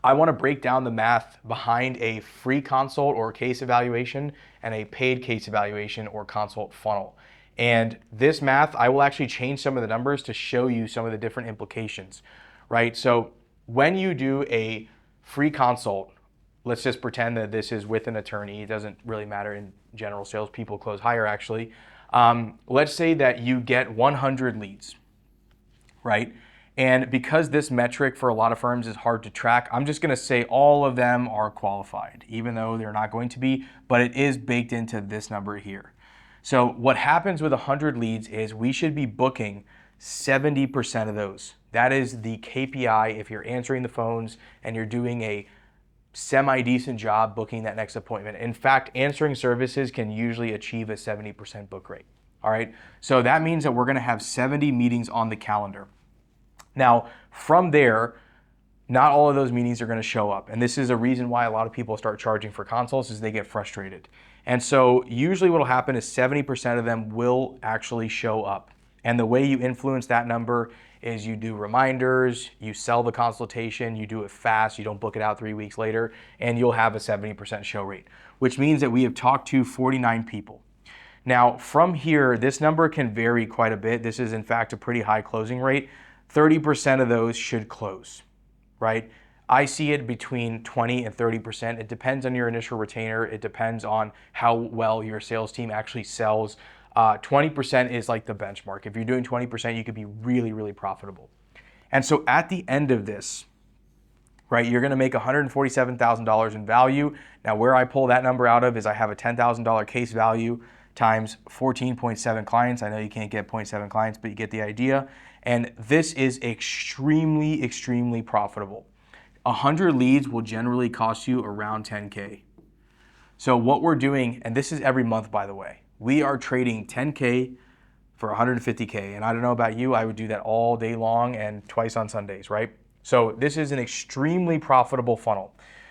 I want to break down the math behind a free consult or case evaluation and a paid case evaluation or consult funnel. And this math, I will actually change some of the numbers to show you some of the different implications, right? So when you do a free consult, let's just pretend that this is with an attorney. It doesn't really matter in general sales. People close higher actually. Let's say that you get 100 leads, right? And because this metric for a lot of firms is hard to track, I'm just gonna say all of them are qualified, even though they're not going to be, but it is baked into this number here. So what happens with 100 leads is we should be booking 70% of those. That is the KPI if you're answering the phones and you're doing a semi-decent job booking that next appointment. In fact, answering services can usually achieve a 70% book rate. All right, so that means that we're gonna have 70 meetings on the calendar. Now, from there, not all of those meetings are going to show up. And this is a reason why a lot of people start charging for consults is they get frustrated. And so usually what will happen is 70% of them will actually show up. And the way you influence that number is you do reminders, you sell the consultation, you do it fast, you don't book it out 3 weeks later, and you'll have a 70% show rate, which means that we have talked to 49 people. Now, from here, this number can vary quite a bit. This is in fact a pretty high closing rate. 30% of those should close, right? I see it between 20 and 30%. It depends on your initial retainer. It depends on how well your sales team actually sells. 20% is like the benchmark. If you're doing 20%, you could be really, really profitable. And so at the end of this, right, you're gonna make $147,000 in value. Now where I pull that number out of is I have a $10,000 case value times 14.7 clients. I know you can't get 0.7 clients, but you get the idea. And this is extremely, extremely profitable. 100 leads will generally cost you around 10K. So what we're doing, and this is every month by the way, we are trading 10K for 150K. And I don't know about you, I would do that all day long and twice on Sundays, right? So this is an extremely profitable funnel.